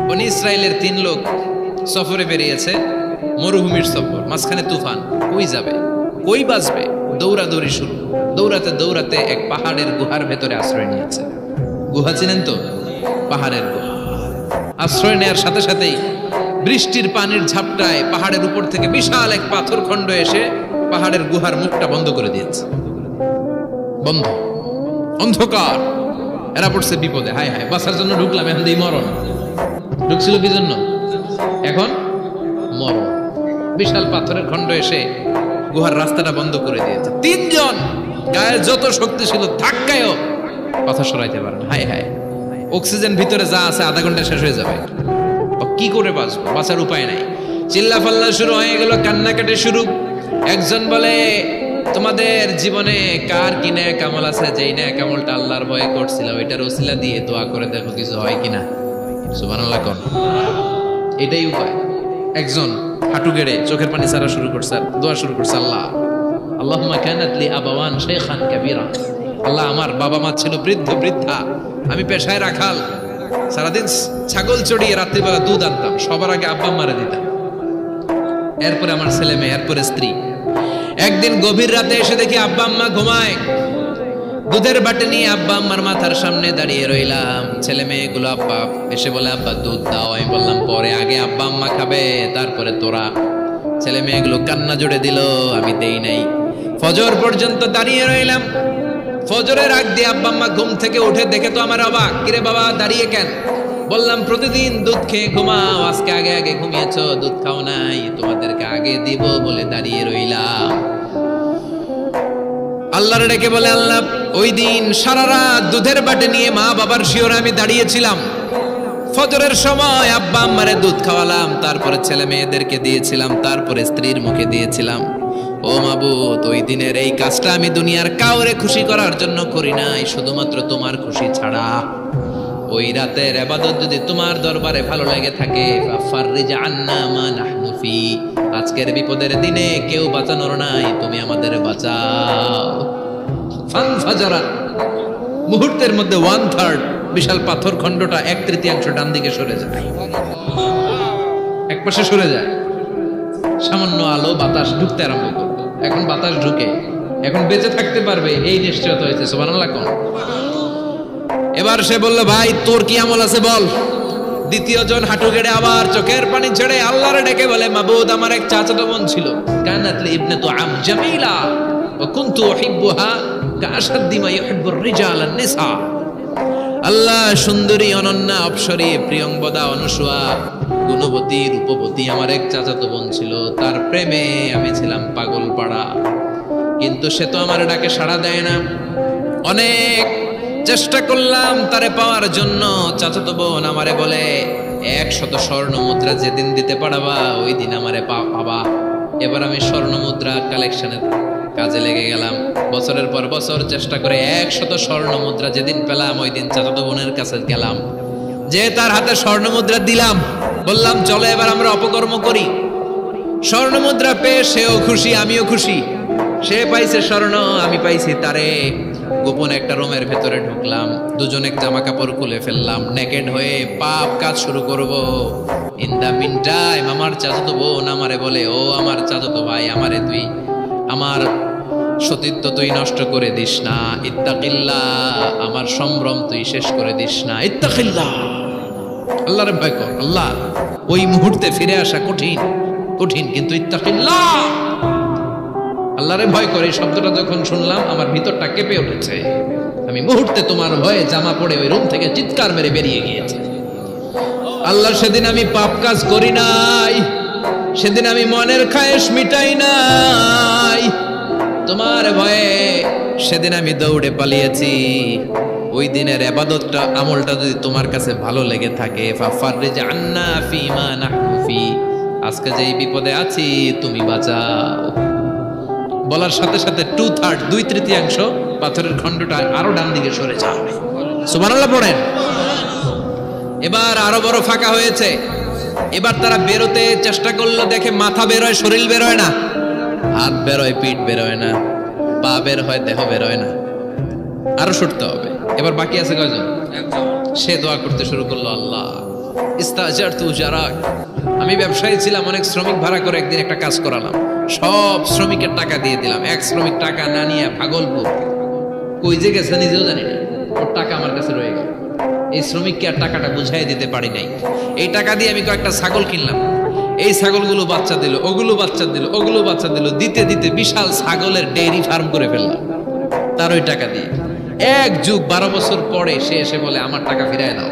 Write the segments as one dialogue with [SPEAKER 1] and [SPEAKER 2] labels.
[SPEAKER 1] বনি ইসরায়েলের 3 লোক সফরে বেরিয়েছে, মরুভূমির সফর, মাঝখানে তুফান। কই যাবে, কই বাঁচবে, দৌড়াদৌড়ি শুরু। দৌড়াতে দৌড়াতে এক পাহাড়ের গুহার ভেতরে আশ্রয় নিয়েছে। গুহা চিনেন তো? পাহাড়ের গুহা। আশ্রয় নেওয়ার সাথে সাথেই বৃষ্টির পানির ঝাপটায় পাহাড়ের উপর থেকে বিশাল এক পাথর খণ্ড এসে পাহাড়ের গুহার মুখটা বন্ধ করে দিয়েছে। বন্ধ, অন্ধকার। এরা পড়ছে বিপদে। হায় হায়, বাঁচার জন্য ঢুকলাম, এখন দিয়ে মরণ। ঢুকছিল কি জন্য? এখন মরণ। বিশাল পাথরের খণ্ড এসে গুহার রাস্তাটা বন্ধ করে দিয়েছে। 3 জন গায়ের যত শক্তি ছিল ধাক্কায়ও কথা সরাইতে পারে না। হায় হায়, অক্সিজেন ভিতরে যা আছে আধা ঘন্টা শেষ হয়ে যাবে। কি করে বাঁচবো? বাঁচার উপায় নাই। চিল্লা ফাল্লা শুরু হয়ে গেল, কান্নাকাটি শুরু। একজন বলে, তোমাদের জীবনে কার কি ন্যাক আমল আছে, যেই ন্যাক আমলটা আল্লাহর ভয়ে করছিল ওইটার ওসিলা দিয়ে দোয়া করে দেখো কিছু হয় কিনা। সুবহানাল্লাহ কোন, এটাই উপায়। একজন হাঁটু গেড়ে চোখের পানি ছাড়া শুরু করছে, দোয়া শুরু করছে, আল্লাহ আল্লাহুম্মা কানাত লি আবাওয়ান শাইখান কাবীরা। আল্লাহ, আমার বাবা মা ছিল বৃদ্ধ বৃদ্ধা, আমি পেশায় রাখাল, সারাদিন ছাগল চড়িয়ে রাত্রিবেলা দুধ আনতাম, সবার আগে আব্বা আম্মারে দিতাম, এরপরে আমার ছেলে মেয়ে, এরপরে স্ত্রী। একদিন গভীর রাতে এসে দেখি আব্বা আম্মা ঘুমায়। দুধের বাটি নিয়ে আব্বা আম্মার মাথার সামনে দাঁড়িয়ে রইলাম। ছেলে মেয়েগুলো আব্বা এসে বলে, আব্বা দুধ দাও। আমি বললাম পরে, আগে আব্বা আম্মা খাবে, তারপরে তোরা। ছেলে মেয়েগুলো কান্না জুড়ে দিল, আমি দেই নাই। ফজর পর্যন্ত দাঁড়িয়ে রইলাম। ফজরের আগ দিয়ে আব্বা আম্মা ঘুম থেকে উঠে দেখে তো আমার অবাক, কিরে বাবা দাঁড়িয়ে কেন? বললাম প্রতিদিন দুধ খেয়ে ঘুমাও, আজকে আগে আগে ঘুমিয়েছো, দুধ খাও নাই, তোমাদেরকে আগে দিব বলে দাঁড়িয়ে রইলাম। আল্লাহর ডেকে বলে, আল্লাহ ওই দিন সারা রাত দুধের বাটি নিয়ে মা বাবার শিওরে আমি দাঁড়িয়েছিলাম। ফজরের সময় আব্বা আম্মারে দুধ খাওয়ালাম, তারপরে ছেলে মেয়েদেরকে দিয়েছিলাম, তারপরে স্ত্রীর মুখে দিয়েছিলাম। ও মাবুদ, ওই দিনের এই কাজটা আমি দুনিয়ার কাউরে খুশি করার জন্য করি নাই, শুধুমাত্র তোমার খুশি ছাড়া। ওই রাতের ইবাদত যদি তোমার দরবারে ভালো লেগে থাকে, ফাফাররিজ আন্না মা নাহনু ফি, আজকের বিপদের দিনে কেউ বাঁচানোর নাই, তুমি আমাদের বাঁচাও। ফানফাজারা, মুহূর্তের মধ্যে 1/3 বিশাল পাথর খণ্ডটা 1/3 ডান দিকে সরে যায়, এক পাশে সরে যায়। সামান্য আলো বাতাস ঢুকতে আরম্ভ করলো। এখন বাতাস ঢুকে, এখন বেঁচে থাকতে পারবে এই নিশ্চয়তা হয়েছে। সুবহানাল্লাহ কোন। এবার সে বলল, ভাই তোর কি আমল আছে বল। দ্বিতীয় জন হাঁটু গেড়ে আবার চোখের পানি ছেড়ে আল্লাহরে ডেকে বলে, মাবুদ আমার এক চাচাতো বোন ছিল, কানাত লি ইবনাতু আম জামিলা ওয়া কুনতু উহিব্বুহা কাআশাদ্দি মা ইউহিব্বুর রিজাল আন-নিসা। আল্লাহ, সুন্দরী, অনন্যা, অপ্সরী, প্রিয়ংবদা, অনুসুয়া, গুণবতী, রূপবতী আমার এক চাচাতো বোন ছিল, তার প্রেমে আমি ছিলাম পাগল পাড়া, কিন্তু সে তো আমার ডাকে সাড়া দেয় না। অনেক চেষ্টা করলাম তারে পাওয়ার জন্য। চাচাতো বোন আমারে বলে, 100 স্বর্ণ মুদ্রা যেদিন দিতে পারবা ওই দিন আমারে পাবা। এবার আমি স্বর্ণ মুদ্রা কালেকশনের কাজে লেগে গেলাম। বছরের পর বছর চেষ্টা করে 100 স্বর্ণ মুদ্রা যেদিন পেলাম ওই দিন চাচাতো বোনের কাছে গেলাম, যে তার হাতে স্বর্ণ মুদ্রা দিলাম, বললাম চলো এবার আমরা অপকর্ম করি। স্বর্ণ মুদ্রা পেয়ে সেও খুশি, আমিও খুশি। সে পাইছে স্বর্ণ, আমি পাইছি তারে। গোপন একটা রুমের ভেতরে ঢুকলাম, দুজনে জামা কাপড় খুলে ফেললাম, নেকেড হয়ে পাপ কাজ শুরু করব। ইন দা মিন টাইম আমার চাচাতো বোন আমারে বলে, ও আমার চাচাতো ভাই, আমারে তুই আমার সতীত্ব তুই নষ্ট করে দিস না, ইত্তাকিল্লাহ, আমার সম্ভ্রম তুই শেষ করে দিস না, ইত্তাকিল্লাহ, আল্লাহরে ভয় কর। আল্লাহ, ওই মুহূর্তে ফিরে আসা কঠিন কঠিন, কিন্তু ইত্তাকিল্লাহ, আল্লাহরে ভয় করে এই শব্দটা যখন শুনলাম আমার ভিতরটা কেঁপে উঠেছে। আমি মুহূর্তে তোমার ভয়ে জামা পড়ে ওই রুম থেকে চিৎকার মেরে বেরিয়ে গিয়েছে। আল্লাহ, সেদিন আমি পাপ কাজ করি নাই, সেদিন আমি মনের খায়েশ মিটাই নাই, তোমার ভয়ে সেদিন আমি দৌড়ে পালিয়েছি। ওই দিনের ইবাদতটা, আমলটা যদি তোমার কাছে ভালো লেগে থাকে, ফাফাররিজ আন্না ফিমা নাহনু ফি, আজকে যেই বিপদে আছি তুমি বাঁচাও। বলার সাথে সাথে 2/3 2/3 পাথরের খণ্ডটা আরো ডান দিকে সরে যায়। সুবহানাল্লাহ পড়েন। এবার আরো বড় ফাঁকা হয়েছে। এবার তারা বেরোতে চেষ্টা করলো, দেখে মাথা বের হয়, শরীর বের হয় না, হাত বের হয়, পিঠ বের হয় না, পা বের হয়, দেহ বের হয় না, আরো সরতে হবে। এবার বাকি আছে কয়জন? সে দোয়া করতে শুরু করলো, আল্লাহ ইস্তাজারতু জারাক, আমি ব্যবসায়ী ছিলাম, অনেক শ্রমিক ভাড়া করে একদিন একটা কাজ করালাম, সব শ্রমিকের টাকা দিয়ে দিলাম। এক শ্রমিক টাকা না নিয়ে ভাগলপুর কই যে গেছে নিজেও জানি না, ওর টাকা আমার কাছে রয়ে গেল। এই শ্রমিককে আর টাকাটা বুঝাই দিতে পারি নাই। এই টাকা দিয়ে আমি কয়েকটা ছাগল কিনলাম, এই ছাগলগুলো বাচ্চা দিল, ওগুলো বাচ্চা দিল, ওগুলো বাচ্চা দিল, দিতে দিতে বিশাল ছাগলের ডেইরি ফার্ম করে ফেললাম তার ওই টাকা দিয়ে। এক যুগ 12 বছর পরে সে এসে বলে আমার টাকা ফিরায় দাও।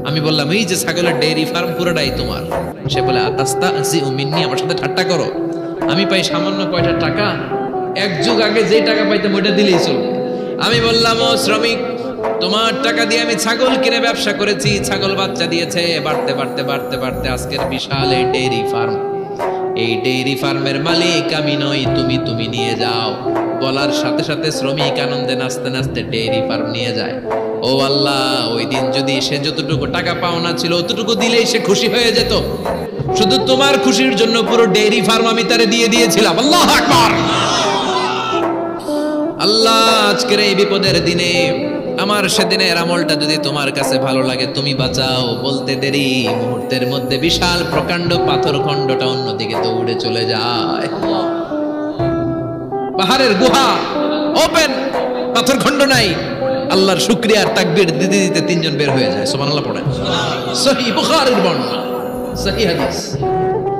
[SPEAKER 1] আমি বললাম এই যে ছাগলের ডেইরি ফার্ম পুরোটাই তোমার। সে বলে আস্তাহজিউ মিন্নি, আমার সাথে ঠাট্টা করো? আমি পাই সামান্য কয়টা টাকা, এক যুগ আগে যে টাকা পাইতাম ওইটা দিলেই চলবে। আমি বললাম ও শ্রমিক, তোমার টাকা দিয়ে আমি ছাগল কিনে ব্যবসা করেছি, ছাগল বাচ্চা দিয়েছে, বাড়তে বাড়তে বাড়তে বাড়তে আজকের বিশাল এই ডেইরি ফার্ম। এই ডেইরি ফার্মের মালিক আমি নই, তুমি নিয়ে যাও। বলার সাথে সাথে শ্রমিক আনন্দে নাচতে নাচতে ডেইরি ফার্ম নিয়ে যায়। ও আল্লাহ, ওই দিন যদি সে যতটুকু টাকা পাওনা ছিল অতটুকু দিলেই সে খুশি হয়ে যেত। শুধু তোমার খুশির জন্য পুরো ডেইরি ফার্ম আমি তারে দিয়ে দিয়েছিলাম। আল্লাহু আকবার। আল্লাহ, আজকের এই বিপদের দিনে আমার সেদিনের আমলটা যদি তোমার কাছে ভালো লাগে তুমি বাঁচাও। বলতে দেরি, মুহূর্তের মধ্যে বিশাল প্রকাণ্ড পাথর খণ্ডটা অন্যদিকে দৌড়ে চলে যায়। পাহাড়ের গুহা ওপেন, পাথর খণ্ড নাই। আল্লাহর শুকরিয়া আর তাকবীর দিতে দিতে তিনজন বের হয়ে যায়। সুবহানাল্লাহ পড়েন। সহিহ বুখারীর বর্ণনা, সহিহ হাদিস।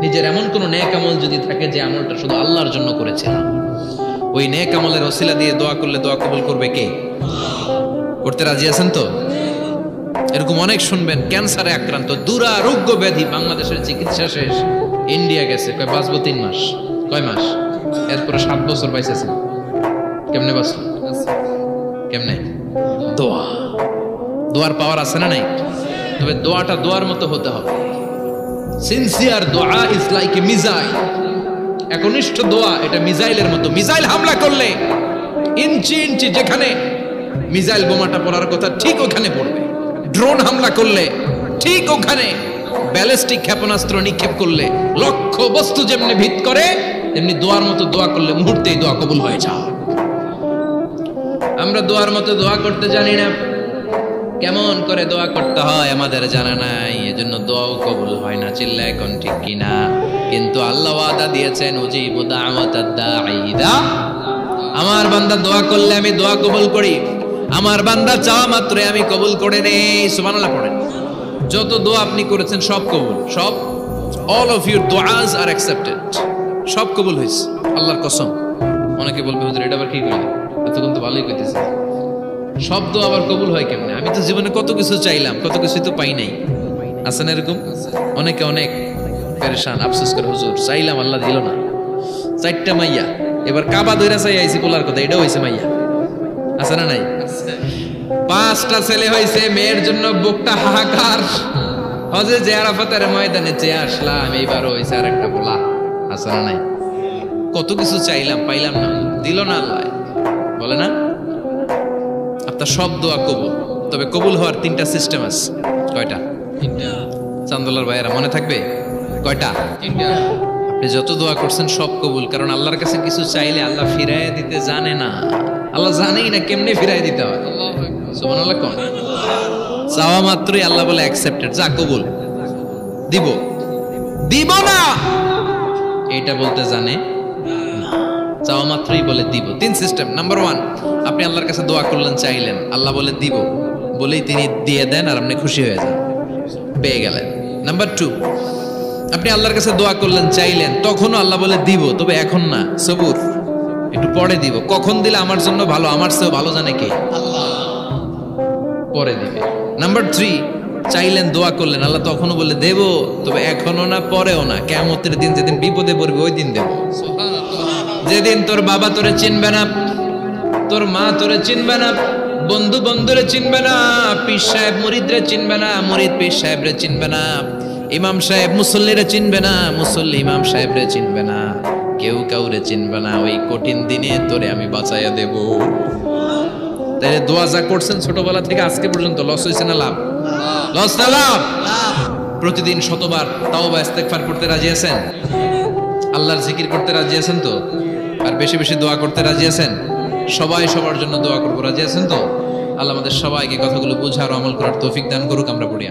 [SPEAKER 1] নিজের এমন কোন নেক আমল যদি থাকে যে আমলটা শুধু আল্লাহর জন্য করেছিলাম, ওই নেক আমলের ওসিলা দিয়ে দোয়া করলে দোয়া কবুল করবে কে? করতে রাজি আছেন তো? এরকম অনেক শুনবেন, ক্যান্সারে আক্রান্ত, দুরারোগ্য ব্যাধি, বাংলাদেশের চিকিৎসা শেষ, ইন্ডিয়া গেছে, কয় বাঁচবো 3 মাস। কয় মাস? এরপরে 7 বছর বাইসেছে। কেমনে বাঁচল? কেমনে? দোয়া। দোয়ার পাওয়ার আছে না নাই? তবে দোয়াটা দোয়ার মতো হতে হবে। সিনসিয়ার দোয়া ইজ লাইক এ মিসাইল। একনিষ্ঠ দোয়া এটা মিসাইলের মতো। মিসাইল হামলা করলে ইঞ্চি ইঞ্চি যেখানে মিসাইল বোমাটা পড়ার কথা ঠিক ওখানে পড়বে। ড্রোন হামলা করলে ঠিক ওখানে, ব্যালিস্টিক ক্ষেপণাস্ত্র নিক্ষেপ করলে লক্ষ্য বস্তু যেমনি ভিত করে, তেমনি দোয়ার মতো দোয়া করলে মুহূর্তেই দোয়া কবুল হয়ে যায়। আমরা দোয়ার মতো দোয়া করতে জানি না, কেমন করে দোয়া করতে হয় আমাদের জানা নাই, এজন্য দোয়াও কবুল হয় না। চিল্লা এখন ঠিক কিনা? কিন্তু আল্লাহ ওয়াদা দিয়েছেন, উজিবু দাওয়াতাদ দাঈ ইযা, আমার বান্দা দোয়া করলে আমি দোয়া কবুল করি, আমার বান্দা চাওয়া মাত্রই আমি কবুল করে নেই। সুবহানাল্লাহ পড়েন। যত দোয়া আপনি করেছেন সব কবুল, সব, অল অফ ইউর দোয়াজ আর অ্যাকসেপ্টেড, সব কবুল হয়েছে আল্লাহর কসম। অনেকে বলবে হুজুর এটা আবার কি করে, এতক্ষণ তো ভালোই কইতেছে, সব দোয়া আবার কবুল হয় কেমনে? আমি তো জীবনে কত কিছু চাইলাম, কত কিছুই তো পাই নাই। আছে না এরকম? অনেকে অনেক পেরেশান, আফসোস করে, হুজুর চাইলাম আল্লাহ দিল না। 4টা মাইয়া, এবার কাবা ধইরা চাই আইছি পোলার কথা, এটা হইছে মাইয়া। আছে না নাই? 5টা ছেলে হইছে, মেয়ের জন্য বুকটা হাহাকার। হজে যে আরাফাতের ময়দানে চেয়ে আসলাম, এইবারও হইছে আর একটা পোলা। আছে না নাই? কত কিছু চাইলাম, পাইলাম না, দিল না আল্লাহ। বলে না আপনার সব দোয়া কবুল, তবে কবুল হওয়ার 3টা সিস্টেম আছে। কয়টা? 3টা। চান্দোলার ভাইয়েরা মনে থাকবে? কয়টা? 3টা। আপনি যত দোয়া করছেন সব কবুল, কারণ আল্লাহর কাছে কিছু চাইলে আল্লাহ ফিরাইয়া দিতে জানে না। আল্লাহ জানেই না কেমনে ফিরাই দিতে হয়। সুবহানাল্লাহ কোন? চাওয়া মাত্রই আল্লাহ বলে অ্যাকসেপ্টেড, যা কবুল, দিব দিব না এটা বলতে জানে না, চাওয়া মাত্রই বলে দিব। 3 সিস্টেম। নাম্বার 1, আপনি আল্লাহর কাছে দোয়া করলেন, চাইলেন, আল্লাহ বলে দিব, বলেই তিনি দিয়ে দেন আর আপনি খুশি হয়ে যান, পেয়ে গেলেন। নাম্বার 2, আপনি আল্লাহর কাছে দোয়া করলেন, চাইলেন, তখনও আল্লাহ বলে দিব, তবে এখন না, সবুর, একটু পরে দিব। কখন দিলে আমার জন্য ভালো, আমার চেয়েও ভালো জানে কে? আল্লাহ, পরে দিবে। নাম্বার 3, চাইলেন, দোয়া করলেন, আল্লাহ তখনও বলে দেব, তবে এখনো না, পরেও না, কিয়ামতের দিন যেদিন বিপদে পড়বে ওই দিন দেব। যেদিন তোর বাবা তোরে চিনবে না, তোর মা তোরে চিনবে না, বন্ধু বন্ধুরে চিনবে না, পীর সাহেব মুরিদরে চিনবে না, মুরিদ পীর সাহেবরে চিনবে না, ইমাম সাহেব মুসল্লিরে চিনবে না, মুসল্লি ইমাম সাহেবরে চিনবে না, কেউ কাউরে চিনবে না। ওই কঠিন দিনে তোরে আমি বাঁচাইয়া দেব। তাই দোয়া যা করছেন ছোটবেলা থেকে আজকে পর্যন্ত, লস হয়েছে না লাভ? লস না লাভ? প্রতিদিন শতবার তাওবা ইস্তেগফার করতে রাজি আছেন? আল্লাহর জিকির করতে রাজি আছেন তো? আর বেশি বেশি দোয়া করতে রাজি আছেন? সবাই সবার জন্য দোয়া করবো, রাজি আছেন তো? আল্লাহ আমাদের সবাইকে কথাগুলো বুঝার, আমল করার তৌফিক দান করুক। আমরা পড়ি।